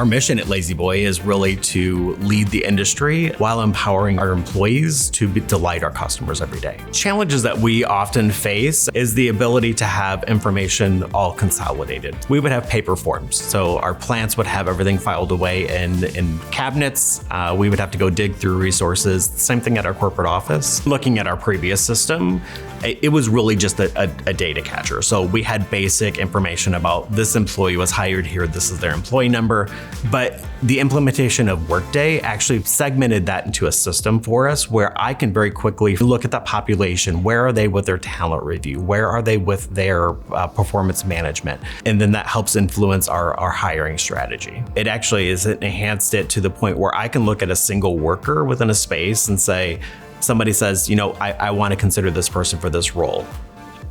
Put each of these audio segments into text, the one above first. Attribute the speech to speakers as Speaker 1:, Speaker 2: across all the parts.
Speaker 1: Our mission at Lazy Boy is really to lead the industry while empowering our employees to delight our customers every day. Challenges that we often face is the ability to have information all consolidated. We would have paper forms. So our plants would have everything filed away in cabinets. We would have to go dig through resources. Same thing at our corporate office. Looking at our previous system, it was really just a data catcher. So we had basic information about this employee was hired here, this is their employee number. But the implementation of Workday actually segmented that into a system for us where I can very quickly look at that population. Where are they with their talent review? Where are they with their performance management? And then that helps influence our hiring strategy. It actually is enhanced it to the point where I can look at a single worker within a space and say, somebody says, I want to consider this person for this role.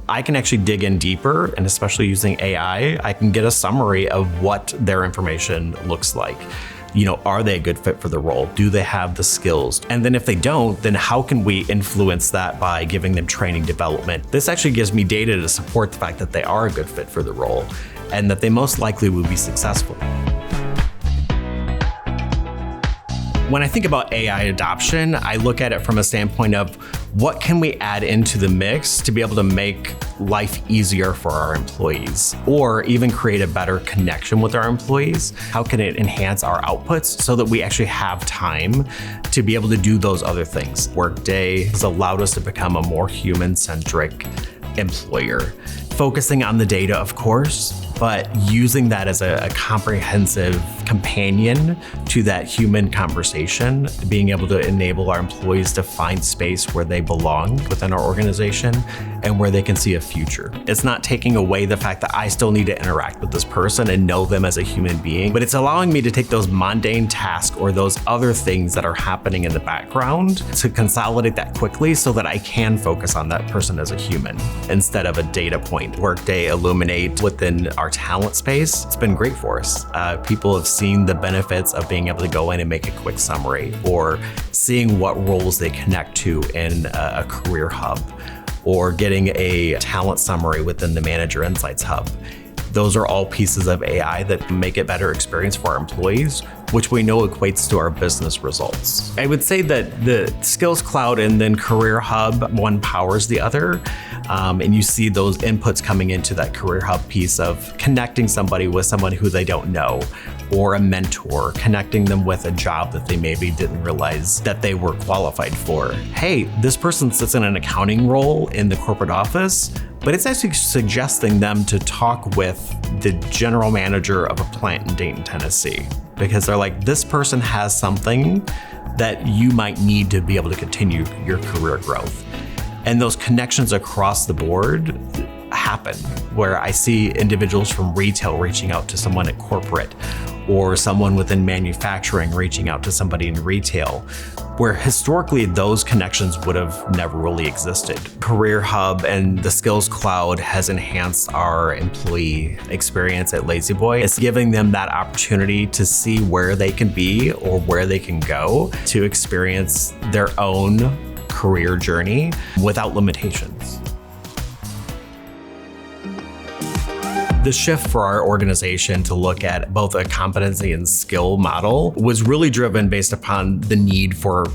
Speaker 1: I can actually dig in deeper, and especially using AI, I can get a summary of what their information looks like. Are they a good fit for the role? Do they have the skills? And then if they don't, then how can we influence that by giving them training development? This actually gives me data to support the fact that they are a good fit for the role and that they most likely will be successful. When I think about AI adoption, I look at it from a standpoint of what can we add into the mix to be able to make life easier for our employees, or even create a better connection with our employees? How can it enhance our outputs so that we actually have time to be able to do those other things? Workday has allowed us to become a more human-centric employer, focusing on the data, of course, but using that as a comprehensive companion to that human conversation, being able to enable our employees to find space where they belong within our organization and where they can see a future. It's not taking away the fact that I still need to interact with this person and know them as a human being, but it's allowing me to take those mundane tasks or those other things that are happening in the background to consolidate that quickly so that I can focus on that person as a human instead of a data point. Workday Illuminate within our talent space, it's been great for us. People have seen the benefits of being able to go in and make a quick summary, or seeing what roles they connect to in a career hub, or getting a talent summary within the Manager Insights Hub. Those are all pieces of AI that make it a better experience for our employees, which we know equates to our business results. I would say that the Skills Cloud and then Career Hub, one powers the other. And you see those inputs coming into that Career Hub piece of connecting somebody with someone who they don't know, or a mentor, connecting them with a job that they maybe didn't realize that they were qualified for. Hey, this person sits in an accounting role in the corporate office, but it's actually suggesting them to talk with the general manager of a plant in Dayton, Tennessee, because they're like, this person has something that you might need to be able to continue your career growth. And those connections across the board happen, where I see individuals from retail reaching out to someone at corporate, or someone within manufacturing reaching out to somebody in retail, where historically those connections would have never really existed. Career Hub and the Skills Cloud has enhanced our employee experience at Lazy Boy. It's giving them that opportunity to see where they can be or where they can go to experience their own career journey without limitations. The shift for our organization to look at both a competency and skill model was really driven based upon the need for,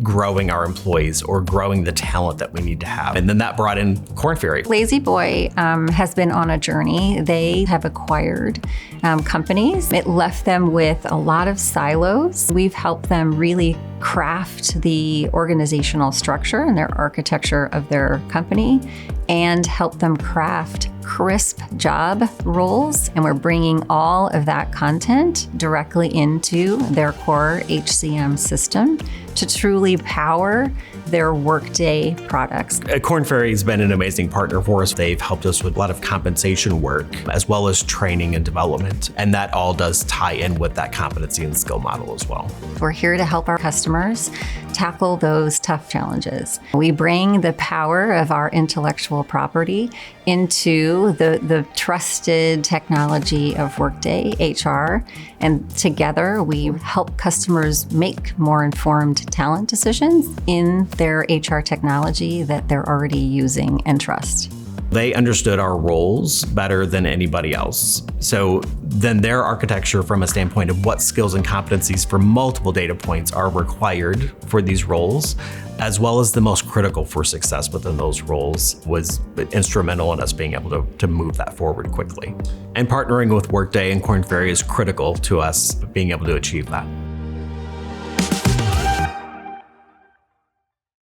Speaker 1: growing our employees or growing the talent that we need to have. And then that brought in Korn Ferry.
Speaker 2: Lazy Boy has been on a journey. They have acquired companies. It left them with a lot of silos. We've helped them really craft the organizational structure and their architecture of their company, and help them craft crisp job roles. And we're bringing all of that content directly into their core HCM system to truly power their Workday products.
Speaker 1: Korn Ferry has been an amazing partner for us. They've helped us with a lot of compensation work, as well as training and development. And that all does tie in with that competency and skill model as well.
Speaker 2: We're here to help our customers tackle those tough challenges. We bring the power of our intellectual property into the trusted technology of Workday HR, and together we help customers make more informed talent decisions in their HR technology that they're already using and trust.
Speaker 1: They understood our roles better than anybody else. So then their architecture from a standpoint of what skills and competencies for multiple data points are required for these roles, as well as the most critical for success within those roles, was instrumental in us being able to move that forward quickly. And partnering with Workday and Korn Ferry is critical to us being able to achieve that.